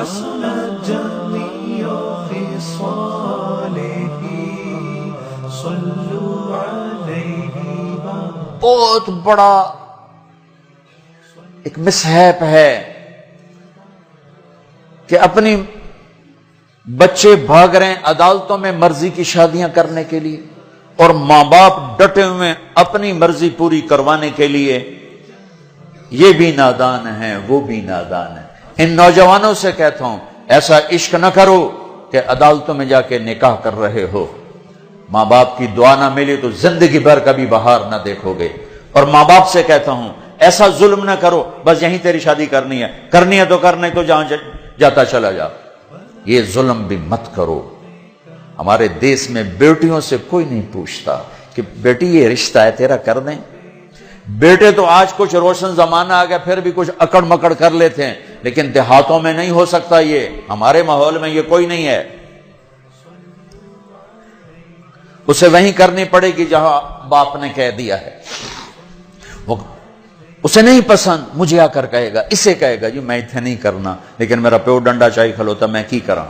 حسنت جميع خصاله صلوا عليه. بہت بڑا ایک مسحیپ ہے کہ اپنی بچے بھاگ رہے ہیں عدالتوں میں مرضی کی شادیاں کرنے کے لیے، اور ماں باپ ڈٹے ہوئے اپنی مرضی پوری کروانے کے لیے. یہ بھی نادان ہیں، وہ بھی نادان ہیں. ان نوجوانوں سے کہتا ہوں ایسا عشق نہ کرو کہ عدالتوں میں جا کے نکاح کر رہے ہو. ماں باپ کی دعا نہ ملی تو زندگی بھر کبھی بہار نہ دیکھو گے. اور ماں باپ سے کہتا ہوں ایسا ظلم نہ کرو بس یہیں تیری شادی کرنی ہے تو کرنے تو جہاں جاتا چلا جا. یہ ظلم بھی مت کرو. ہمارے دیس میں بیٹیوں سے کوئی نہیں پوچھتا کہ بیٹی یہ رشتہ ہے تیرا کر دیں. بیٹے تو آج کچھ روشن زمانہ آ گیا پھر بھی کچھ اکڑ مکڑ کر لیتے ہیں، لیکن دیہاتوں میں نہیں ہو سکتا. یہ ہمارے ماحول میں یہ کوئی نہیں ہے. اسے وہیں کرنی پڑے گی جہاں باپ نے کہہ دیا ہے. وہ اسے نہیں پسند مجھے آ کر کہے گا، اسے کہے گا جی میں اتنے نہیں کرنا لیکن میرا پیو ڈنڈا چاہیے کھلوتا میں کی کراں.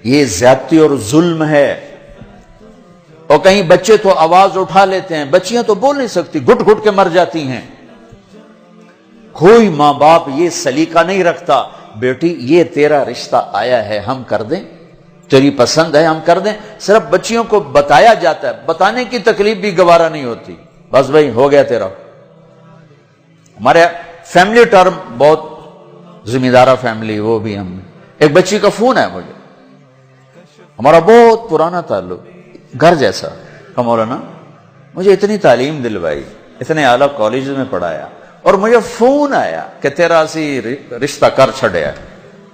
یہ زیادتی اور ظلم ہے. اور کہیں بچے تو آواز اٹھا لیتے ہیں، بچیاں تو بول نہیں سکتی، گھٹ گھٹ کے مر جاتی ہیں. کوئی ماں باپ یہ سلیقہ نہیں رکھتا بیٹی یہ تیرا رشتہ آیا ہے ہم کر دیں، تیری پسند ہے ہم کر دیں. صرف بچیوں کو بتایا جاتا ہے، بتانے کی تکلیف بھی گوارا نہیں ہوتی. بس بھائی ہو گیا تیرا. ہمارے فیملی ٹرم بہت ذمہ دارہ فیملی، وہ بھی ہم ایک بچی کا فون ہے مجھے، ہمارا بہت پرانا تعلق گھر جیسا. مولانا مجھے اتنی تعلیم دلوائی، اتنے اعلیٰ کالج میں پڑھایا، اور مجھے فون آیا کہ تیرا اسی رشتہ کر چھڑیا،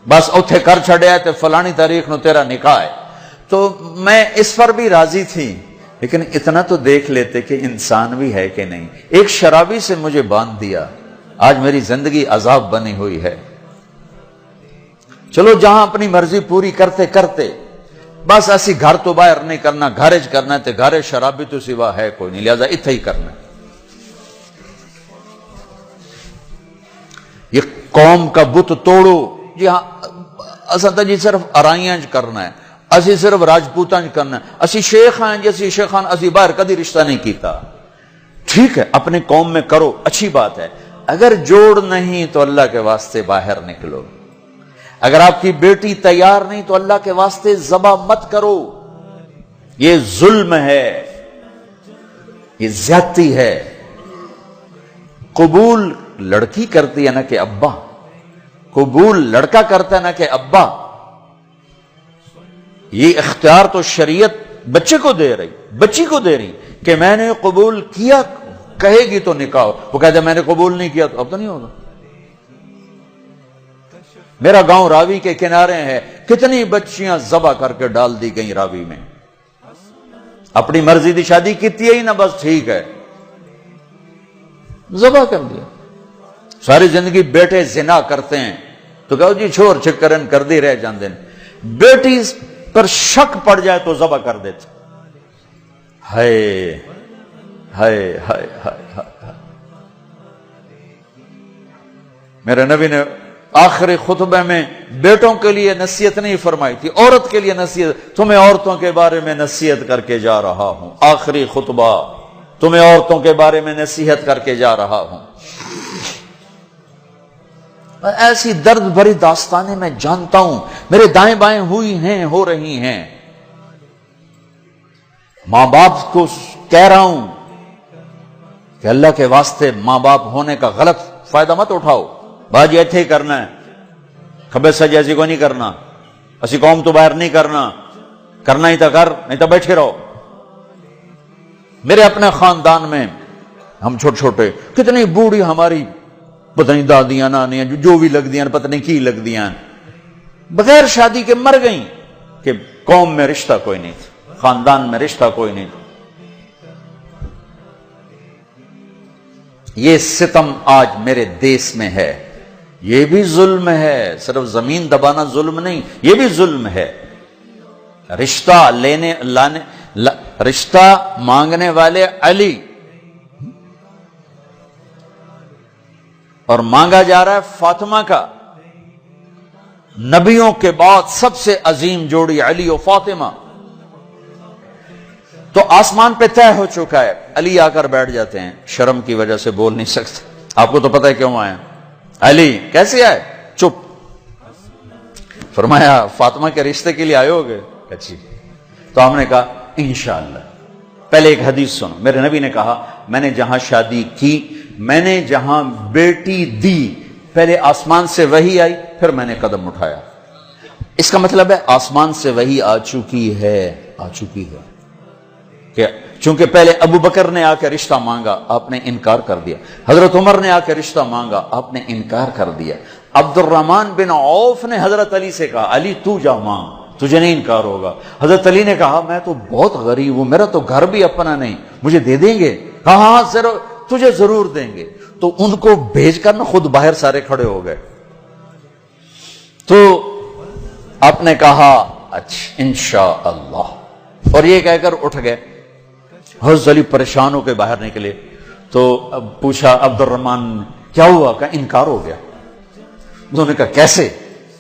بس اتھے کر چھڑیا تے فلانی تاریخ نو تیرا نکاح ہے. تو میں اس پر بھی راضی تھی، لیکن اتنا تو دیکھ لیتے کہ انسان بھی ہے کہ نہیں. ایک شرابی سے مجھے باندھ دیا، آج میری زندگی عذاب بنی ہوئی ہے. چلو جہاں اپنی مرضی پوری کرتے کرتے بس اسی گھر تو باہر نہیں کرنا، گھرج کرنا تے گھر شرابی تو سوا ہے کوئی نہیں، لہذا اتھے ہی کرنا. یہ قوم کا بت توڑو. جی ہاں اساں جی صرف ارائیاں کرنا ہے، اسی صرف راجپوتاں کرنا ہے، اسی شیخ ہیں جی اسی شیخان اسی باہر کدی رشتہ نہیں کیتا. ٹھیک ہے اپنے قوم میں کرو اچھی بات ہے، اگر جوڑ نہیں تو اللہ کے واسطے باہر نکلو. اگر آپ کی بیٹی تیار نہیں تو اللہ کے واسطے ذبح مت کرو. یہ ظلم ہے، یہ زیادتی ہے. قبول لڑکی کرتی ہے نہ کہ ابا، قبول لڑکا کرتا ہے نہ کہ ابا. یہ اختیار تو شریعت بچے کو دے رہی، بچی کو دے رہی کہ میں نے قبول کیا، کہے گی تو نکاح. وہ کہتے ہیں میں نے قبول نہیں کیا تو اب تو نہیں ہوگا. میرا گاؤں راوی کے کنارے ہے، کتنی بچیاں ذبح کر کے ڈال دی گئیں راوی میں. اپنی مرضی دی شادی کیتی ہے ہی نہ، بس ٹھیک ہے ذبح کر دیا. ساری زندگی بیٹے زنا کرتے ہیں تو کہو جی چھوڑ چکرن کر دی رہ جاندے. بیٹی پر شک پڑ جائے تو ذبح کر دیتے. ہائے ہائے ہائے ہائے. میرے نبی نے آخری خطبے میں بیٹوں کے لیے نصیحت نہیں فرمائی تھی، عورت کے لیے نصیحت. تمہیں عورتوں کے بارے میں نصیحت کر کے جا رہا ہوں، آخری خطبہ تمہیں عورتوں کے بارے میں نصیحت کر کے جا رہا ہوں. ایسی درد بھری داستانیں میں جانتا ہوں، میرے دائیں بائیں ہوئی ہیں، ہو رہی ہیں. ماں باپ کو کہہ رہا ہوں کہ اللہ کے واسطے ماں باپ ہونے کا غلط فائدہ مت اٹھاؤ. باجی ایتھے ہی کرنا ہے، کھبے سجے ایسی کو نہیں کرنا، اسی قوم تو باہر نہیں کرنا، کرنا ہی تو کر نہیں تو بیٹھے رہو. میرے اپنے خاندان میں ہم چھوٹے چھوٹے کتنی بوڑھی ہماری پتہ نہیں دادیاں نانیاں جو بھی لگ دیاں پتہ نہیں کی لگ دیاں بغیر شادی کے مر گئیں کہ قوم میں رشتہ کوئی نہیں تھا، خاندان میں رشتہ کوئی نہیں تھا. یہ ستم آج میرے دیس میں ہے. یہ بھی ظلم ہے، صرف زمین دبانا ظلم نہیں، یہ بھی ظلم ہے. رشتہ رشتہ مانگنے والے علی اور مانگا جا رہا ہے فاطمہ کا. نبیوں کے بعد سب سے عظیم جوڑی علی و فاطمہ. تو آسمان پہ طے ہو چکا ہے. علی آ کر بیٹھ جاتے ہیں, شرم کی وجہ سے بول نہیں سکتے. آپ کو تو پتہ ہے کیوں آئے. علی کیسے آئے؟ چپ. فرمایا فاطمہ کے رشتے کے لیے آئے ہوگے؟ اچھی. تو ہم نے کہا انشاءاللہ. پہلے ایک حدیث سنو. میرے نبی نے کہا میں نے جہاں شادی کی, میں نے جہاں بیٹی دی, پہلے آسمان سے وحی آئی, پھر میں نے قدم اٹھایا. اس کا مطلب ہے آسمان سے وحی آ چکی ہے کہ چونکہ پہلے ابو بکر نے آ کے رشتہ مانگا, آپ نے انکار کر دیا. حضرت عمر نے آ کے رشتہ مانگا, آپ نے انکار کر دیا. عبد الرحمن بن عوف نے حضرت علی سے کہا علی تو جا مانگ, تجھے نہیں انکار ہوگا. حضرت علی نے کہا میں تو بہت غریب ہوں, میرا تو گھر بھی اپنا نہیں, مجھے دے دیں گے؟ کہا ہاں ضرور, تجھے ضرور دیں گے. تو ان کو بھیج کر نا خود باہر سارے کھڑے ہو گئے. تو آپ نے کہا اچھا انشاءاللہ, اور یہ کہہ کر اٹھ گئے. حضرت علی پریشان ہو کے باہر نکلے. تو اب پوچھا عبد الرحمن کیا ہوا؟ کہا انکار ہو گیا. انہوں نے کہا کیسے؟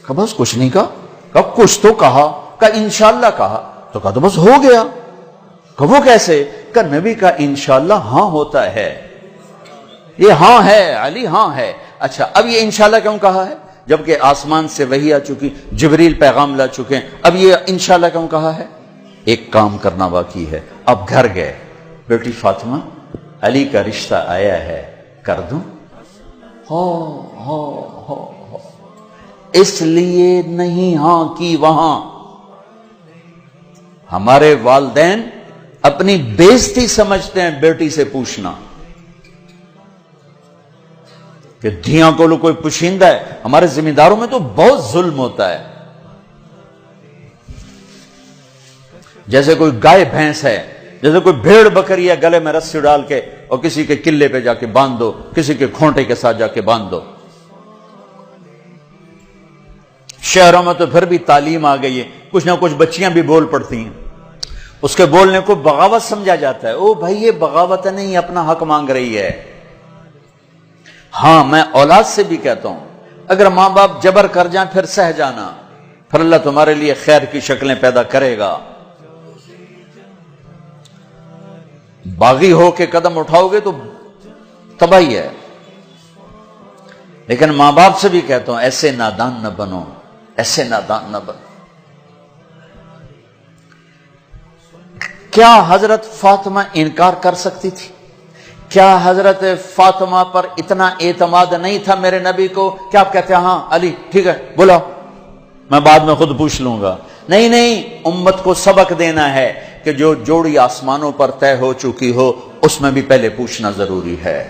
کہا بس کچھ نہیں کہا. کہا کچھ تو کہا. کہا انشاءاللہ کہا. تو کہا تو بس ہو گیا. کہا وہ کیسے؟ کہا نبی کا انشاءاللہ ہاں ہوتا ہے. یہ ہاں ہے علی, ہاں ہے. اچھا اب یہ انشاءاللہ کیوں کہا ہے جبکہ آسمان سے وحی آ چکی, جبریل پیغام لا چکے ہیں؟ اب یہ انشاءاللہ کیوں کہا ہے؟ ایک کام کرنا باقی ہے. اب گھر گئے, بیٹی فاطمہ علی کا رشتہ آیا ہے, کر دوں؟ ہو اس لیے نہیں ہاں کی وہاں. ہمارے والدین اپنی بےزتی سمجھتے ہیں بیٹی سے پوچھنا کہ دھیاں کو لو کوئی پوشیندہ ہے. ہمارے ذمہ داروں میں تو بہت ظلم ہوتا ہے. جیسے کوئی گائے بھینس ہے, جیسے کوئی بھیڑ بکری ہے, گلے میں رسی ڈال کے اور کسی کے قلعے پہ جا کے باندھ دو, کسی کے کھونٹے کے ساتھ جا کے باندھ دو. شہروں میں تو پھر بھی تعلیم آ گئی ہے, کچھ نہ کچھ بچیاں بھی بول پڑتی ہیں. اس کے بولنے کو بغاوت سمجھا جاتا ہے. او بھائی یہ بغاوت نہیں, اپنا حق مانگ رہی ہے. ہاں میں اولاد سے بھی کہتا ہوں اگر ماں باپ جبر کر جائیں پھر سہ جانا, پھر اللہ تمہارے لیے خیر کی شکلیں پیدا کرے گا. باغی ہو کے قدم اٹھاؤ گے تو تباہی ہے. لیکن ماں باپ سے بھی کہتا ہوں ایسے نادان نہ بنو, ایسے نادان نہ بنو. کیا حضرت فاطمہ انکار کر سکتی تھی؟ کیا حضرت فاطمہ پر اتنا اعتماد نہیں تھا میرے نبی کو کہ آپ کہتے ہیں ہاں علی ٹھیک ہے بولا, میں بعد میں خود پوچھ لوں گا؟ نہیں, امت کو سبق دینا ہے کہ جو جوڑی آسمانوں پر طے ہو چکی ہو اس میں بھی پہلے پوچھنا ضروری ہے.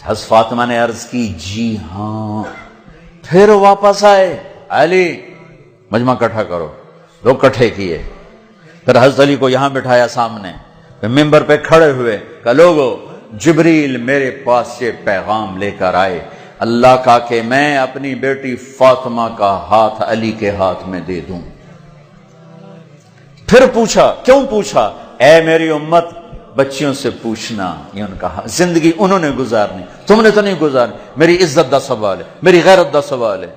حضرت فاطمہ نے عرض کی جی ہاں. پھر واپس آئے, علی مجمع اکٹھا کرو. لوگ اکٹھے کیے. پھر حضرت علی کو یہاں بٹھایا سامنے, پھر ممبر پہ کھڑے ہوئے کہ لوگو جبریل میرے پاس یہ پیغام لے کر آئے اللہ کا کہ میں اپنی بیٹی فاطمہ کا ہاتھ علی کے ہاتھ میں دے دوں. پھر پوچھا, کیوں پوچھا؟ اے میری امت بچیوں سے پوچھنا, یہ ان کا زندگی انہوں نے گزارنی, تم نے تو نہیں گزارنی. میری عزت دا سوال ہے, میری غیرت دا سوال ہے.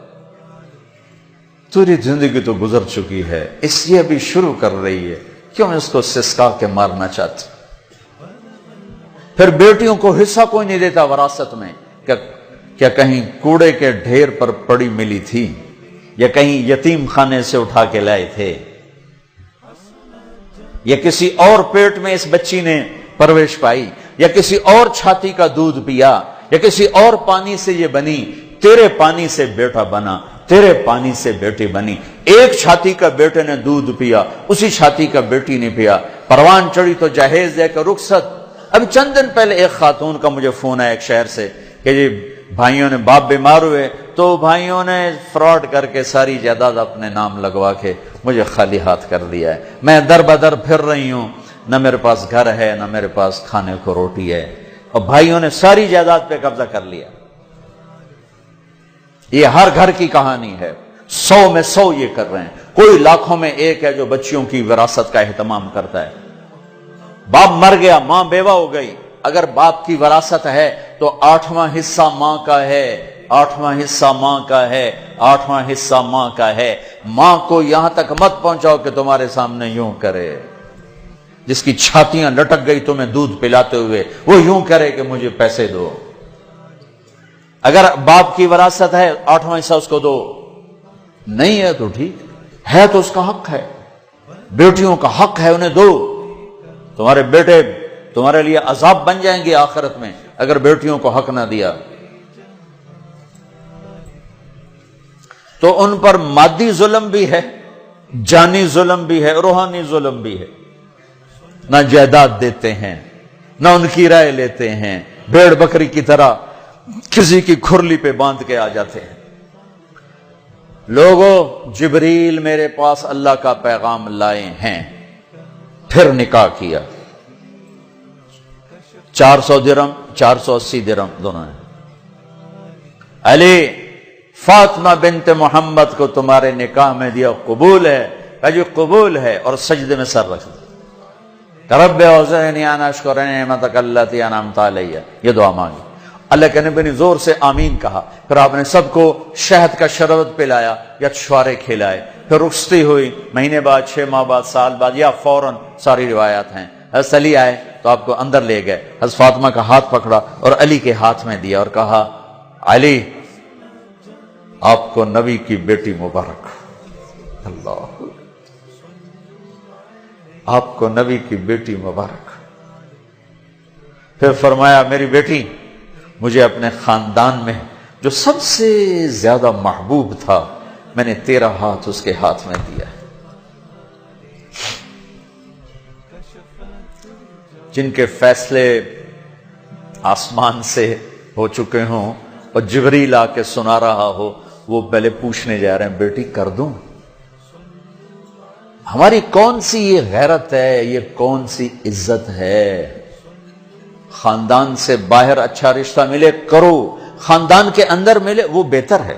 تیری زندگی تو گزر چکی ہے, اس لیے ابھی شروع کر رہی ہے, کیوں اس کو سسکا کے مارنا چاہتی؟ پھر بیٹیوں کو حصہ کوئی نہیں دیتا وراثت میں. کیا کہیں کوڑے کے ڈھیر پر پڑی ملی تھی یا کہیں یتیم خانے سے اٹھا کے لائے تھے یا کسی اور پیٹ میں اس بچی نے پرورش پائی یا کسی اور چھاتی کا دودھ پیا یا کسی اور پانی سے یہ بنی؟ تیرے پانی سے بیٹا بنا, تیرے پانی سے بیٹی بنی. ایک چھاتی کا بیٹے نے دودھ پیا, اسی چھاتی کا بیٹی نے پیا. پروان چڑھی تو جہیز دے کر رخصت. ابھی چند دن پہلے ایک خاتون کا مجھے فون آیا ایک شہر سے کہ جی بھائیوں نے باپ بیمار ہوئے تو بھائیوں نے فراڈ کر کے ساری جائیداد اپنے نام لگوا کے مجھے خالی ہاتھ کر دیا ہے. میں در بدر پھر رہی ہوں, نہ میرے پاس گھر ہے نہ میرے پاس کھانے کو روٹی ہے, اور بھائیوں نے ساری جائیداد پہ قبضہ کر لیا. یہ ہر گھر کی کہانی ہے, 100 میں 100 یہ کر رہے ہیں. کوئی لاکھوں میں ایک ہے جو بچیوں کی وراثت کا اہتمام کرتا ہے. باپ مر گیا, ماں بیوہ ہو گئی, اگر باپ کی وراثت ہے تو 8واں حصہ ماں کا ہے, 8واں حصہ ماں کا ہے، 8واں حصہ ماں کا ہے۔ ماں کو یہاں تک مت پہنچاؤ کہ تمہارے سامنے یوں کرے، جس کی چھاتیاں لٹک گئی تمہیں دودھ پلاتے ہوئے، وہ یوں کرے کہ مجھے پیسے دو۔ اگر باپ کی وراثت ہے 8واں حصہ اس کو دو، نہیں ہے تو ٹھیک ہے، تو اس کا حق ہے۔ بیٹیوں کا حق ہے، انہیں دو۔ تمہارے بیٹے تمہارے لیے عذاب بن جائیں گے آخرت میں اگر بیٹیوں کو حق نہ دیا۔ تو ان پر مادی ظلم بھی ہے، جانی ظلم بھی ہے، روحانی ظلم بھی ہے۔ نہ جائیداد دیتے ہیں، نہ ان کی رائے لیتے ہیں، بھیڑ بکری کی طرح کسی کی کھرلی پہ باندھ کے آ جاتے ہیں۔ لوگوں، جبریل میرے پاس اللہ کا پیغام لائے ہیں، پھر نکاح کیا۔ 400 درہم، 480 درہم دونوں ہیں۔ علی فاطمہ بنت محمد کو تمہارے نکاح میں دیا، قبول ہے؟ کہا جی قبول ہے، اور سجدے میں سر رکھ دیا۔ رب اوزعنی ان اشکر نعمتک التی انعمت علی، یہ دعا مانگی۔ اللہ کے نبی نے زور سے آمین کہا، پھر آپ نے سب کو شہد کا شربت پلایا یا چھوارے کھلائے، پھر رخصتی ہوئی، مہینے بعد، 6 ماہ بعد، سال بعد، یا فوراً، ساری روایات ہیں۔ حضرت علی آئے تو آپ کو اندر لے گئے، حضرت فاطمہ کا ہاتھ پکڑا اور علی کے ہاتھ میں دیا اور کہا، علی آپ کو نبی کی بیٹی مبارک، اللہ، آپ کو نبی کی بیٹی مبارک۔ پھر فرمایا، میری بیٹی، مجھے اپنے خاندان میں جو سب سے زیادہ محبوب تھا، میں نے تیرا ہاتھ اس کے ہاتھ میں دیا ہے۔ جن کے فیصلے آسمان سے ہو چکے ہوں اور جبریل آ کے سنا رہا ہو، وہ پہلے پوچھنے جا رہے ہیں، بیٹی کر دوں؟ ہماری کون سی یہ غیرت ہے، یہ کون سی عزت ہے؟ خاندان سے باہر اچھا رشتہ ملے کرو، خاندان کے اندر ملے وہ بہتر ہے،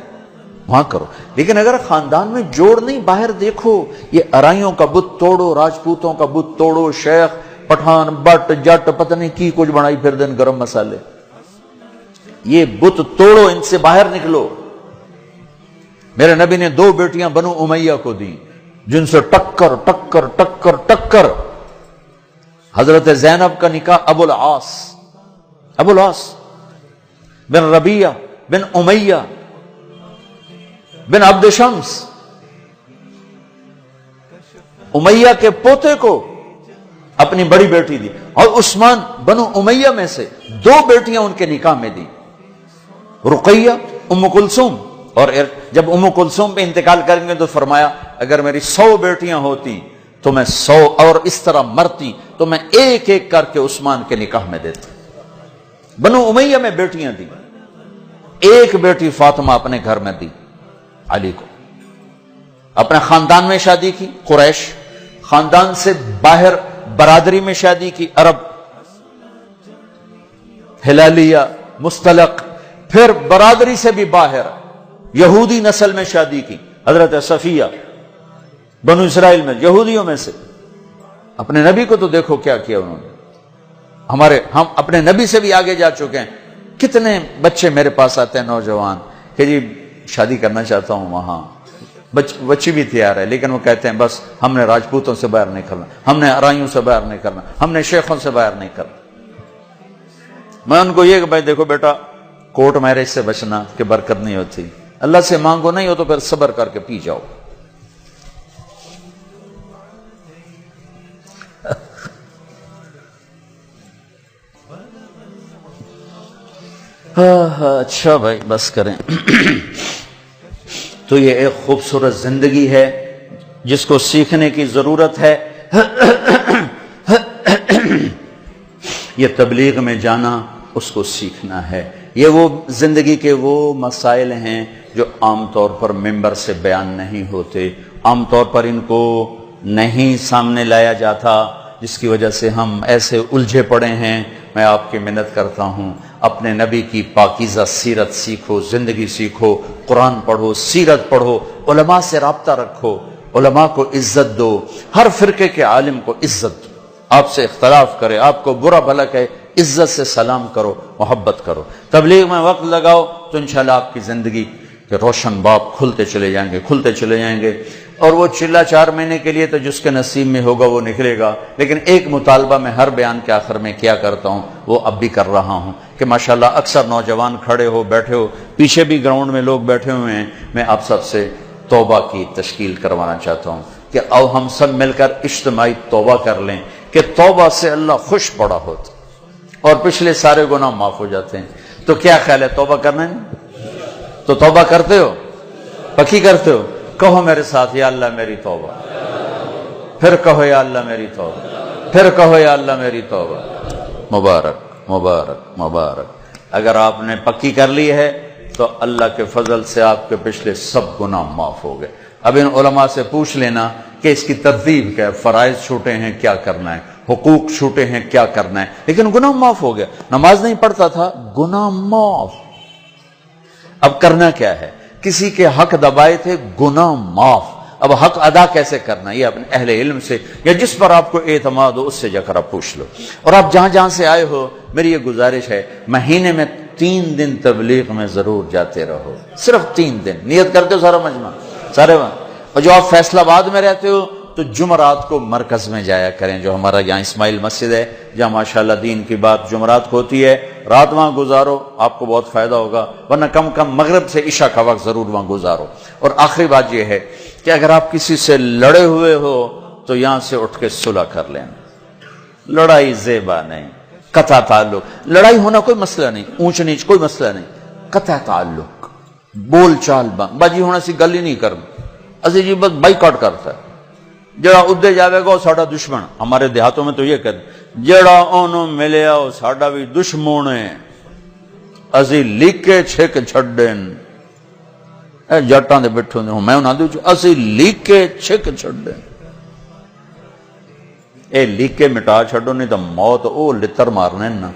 وہاں کرو۔ لیکن اگر خاندان میں جوڑ نہیں، باہر دیکھو، یہ ارائیوں کا بت توڑو، راجپوتوں کا بت توڑو، شیخ پٹھان بٹ جٹ پتہ نہیں کی کچھ بنائی پھر دن گرم مسالے، یہ بت توڑو، ان سے باہر نکلو۔ میرے نبی نے 2 بیٹیاں بنو امیہ کو دی، جن سے ٹکر ٹکر ٹکر ٹکر۔ حضرت زینب کا نکاح ابو العاص بن ربیعہ بن امیہ بن عبد شمس، امیہ کے پوتے کو اپنی بڑی بیٹی دی، اور عثمان بنو امیہ میں سے 2 بیٹیاں ان کے نکاح میں دی، رقیہ، ام کلثوم۔ اور جب ام کلثوم پہ انتقال کریں گے تو فرمایا، اگر میری 100 بیٹیاں ہوتی تو میں 100 اور اس طرح مرتی تو میں ایک ایک کر کے عثمان کے نکاح میں دیتا۔ بنو امیہ میں بیٹیاں دی، ایک بیٹی فاطمہ اپنے گھر میں دی علی کو۔ اپنے خاندان میں شادی کی قریش، خاندان سے باہر برادری میں شادی کی عرب، ہلالیہ، مستلق، پھر برادری سے بھی باہر یہودی نسل میں شادی کی، حضرت صفیہ بنو اسرائیل میں، یہودیوں میں سے۔ اپنے نبی کو تو دیکھو کیا کیا انہوں نے۔ ہم اپنے نبی سے بھی آگے جا چکے ہیں۔ کتنے بچے میرے پاس آتے ہیں نوجوان کہ جی شادی کرنا چاہتا ہوں، وہاں بچی بھی تیار ہے، لیکن وہ کہتے ہیں بس ہم نے راجپوتوں سے باہر نہیں کرنا، ہم نے ارائیوں سے باہر نہیں کرنا، ہم نے شیخوں سے باہر نہیں کرنا۔ میں ان کو یہ کہ بھائی دیکھو بیٹا، کورٹ میرج سے بچنا کہ برکت نہیں ہوتی، اللہ سے مانگو، نہیں ہو تو پھر صبر کر کے پی جاؤ۔ اچھا بھائی بس کریں۔ تو یہ ایک خوبصورت زندگی ہے جس کو سیکھنے کی ضرورت ہے۔ یہ تبلیغ میں جانا، اس کو سیکھنا ہے۔ یہ وہ زندگی کے وہ مسائل ہیں جو عام طور پر ممبر سے بیان نہیں ہوتے، عام طور پر ان کو نہیں سامنے لایا جاتا، جس کی وجہ سے ہم ایسے الجھے پڑے ہیں۔ میں آپ کی منت کرتا ہوں، اپنے نبی کی پاکیزہ سیرت سیکھو، زندگی سیکھو، قرآن پڑھو، سیرت پڑھو، علماء سے رابطہ رکھو، علماء کو عزت دو، ہر فرقے کے عالم کو عزت دو۔ آپ سے اختلاف کرے، آپ کو برا بھلا کہے، عزت سے سلام کرو، محبت کرو، تبلیغ میں وقت لگاؤ، تو انشاءاللہ آپ کی زندگی کے روشن باب کھلتے چلے جائیں گے اور وہ چلا 4 مہینے کے لیے تو جس کے نصیب میں ہوگا وہ نکلے گا. لیکن ایک مطالبہ میں ہر بیان کے آخر میں کیا کرتا ہوں، وہ اب بھی کر رہا ہوں کہ ماشاءاللہ اکثر نوجوان کھڑے ہو بیٹھے ہو، پیچھے بھی گراؤنڈ میں لوگ بیٹھے ہوئے ہیں. میں آپ سب سے توبہ کی تشکیل کروانا چاہتا ہوں کہ آؤ ہم سب مل کر اجتماعی توبہ کر لیں کہ توبہ سے اللہ خوش پڑا ہوتا اور پچھلے سارے گناہ معاف ہو جاتے ہیں. تو کیا خیال ہے، توبہ کرنا ہے؟ تو توبہ کرتے ہو، پکی کرتے ہو؟ کہو میرے ساتھ، یا اللہ میری توبہ. پھر کہو یا اللہ میری توبہ. پھر کہو یا اللہ میری توبہ. مبارک مبارک مبارک. اگر آپ نے پکی کر لی ہے تو اللہ کے فضل سے آپ کے پچھلے سب گناہ معاف ہو گئے. اب ان علماء سے پوچھ لینا کہ اس کی ترتیب کیا ہے، فرائض چھوٹے ہیں کیا کرنا ہے، حقوق چھوٹے ہیں کیا کرنا ہے، لیکن گناہ معاف ہو گیا. نماز نہیں پڑھتا تھا، گناہ معاف. اب کرنا کیا ہے، کسی کے حق دبائے تھے، گناہ معاف. اب حق ادا کیسے کرنا، یہ اپنے اہل علم سے یا جس پر آپ کو اعتماد ہو اس سے جا کر آپ پوچھ لو. اور آپ جہاں جہاں سے آئے ہو، میری یہ گزارش ہے، مہینے میں 3 دن تبلیغ میں ضرور جاتے رہو. صرف 3 دن نیت کرتے ہو سارا مجمع سارے وہاں. اور جو آپ فیصل آباد میں رہتے ہو تو جمعرات کو مرکز میں جایا کریں، جو ہمارا یہاں اسماعیل مسجد ہے جہاں ماشاءاللہ دین کی بات جمعرات کو ہوتی ہے. رات وہاں گزارو، آپ کو بہت فائدہ ہوگا، ورنہ کم مغرب سے عشاء کا وقت ضرور وہاں گزارو. اور آخری بات یہ ہے کہ اگر آپ کسی سے لڑے ہوئے ہو تو یہاں سے اٹھ کے صلح کر لینا. لڑائی زیبا نہیں، قطع تعلق. لڑائی ہونا کوئی مسئلہ نہیں، اونچ نیچ کوئی مسئلہ نہیں، قطع تعلق، بول چال باجی ہونا سی گل ہی نہیں کرنا. اسی جی بس بائی کاٹ کرتا ہے، جڑا ادے جاوے گا وہ ساڈا دشمن. ہمارے دیہاتوں میں تو یہ کہتے جڑا اونوں ملیا وہ ساڈا بھی دشمن ہے، اسی لیکے چھک چھڈن. اے جٹاں دے بیٹھے ہوندے میں انہاں دے اسی لیکے چھک چھڈن. اے لیکے مٹا چھڈو نہیں تو موت او لتر مارنے نا.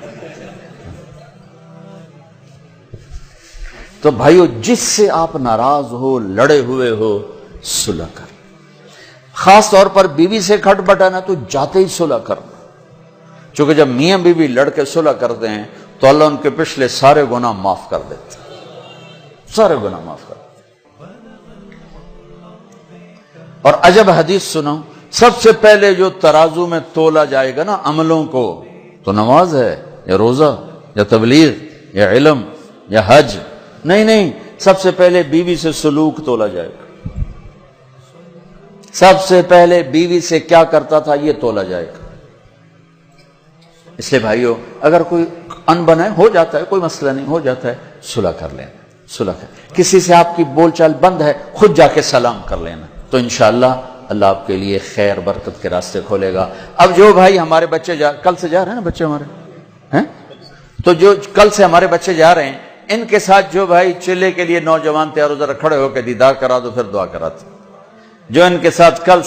تو بھائیو جس سے آپ ناراض ہو، لڑے ہوئے ہو، صلح کر. خاص طور پر بیوی سے کھٹ بٹانا تو جاتے ہی صلح کرنا، چونکہ جب میاں بیوی لڑ کے صلح کرتے ہیں تو اللہ ان کے پچھلے سارے گناہ معاف کر دیتے ہیں، سارے گناہ معاف کر دیتے ہیں. اور عجب حدیث سنو، سب سے پہلے جو ترازو میں تولا جائے گا نا عملوں کو، تو نماز ہے یا روزہ یا تبلیغ یا علم یا حج؟ نہیں، سب سے پہلے بیوی سے سلوک تولا جائے گا. سب سے پہلے بیوی سے کیا کرتا تھا یہ تولا جائے گا. اس لیے بھائیو اگر کوئی انبن ہے، ہو جاتا ہے، کوئی مسئلہ نہیں، ہو جاتا ہے، صلح کر لینا. صلح کر، کسی سے آپ کی بول چال بند ہے، خود جا کے سلام کر لینا، تو انشاءاللہ اللہ آپ کے لیے خیر برکت کے راستے کھولے گا. اب جو بھائی ہمارے بچے کل سے جا رہے ہیں نا بچے ہمارے ہیں، تو جو کل سے ہمارے بچے جا رہے ہیں ان کے ساتھ جو بھائی چلے کے لیے نوجوان تیار ہو ذرا کھڑے ہو کے دیدار کرا دو، پھر دعا کراتے. جو ان کے ساتھ کل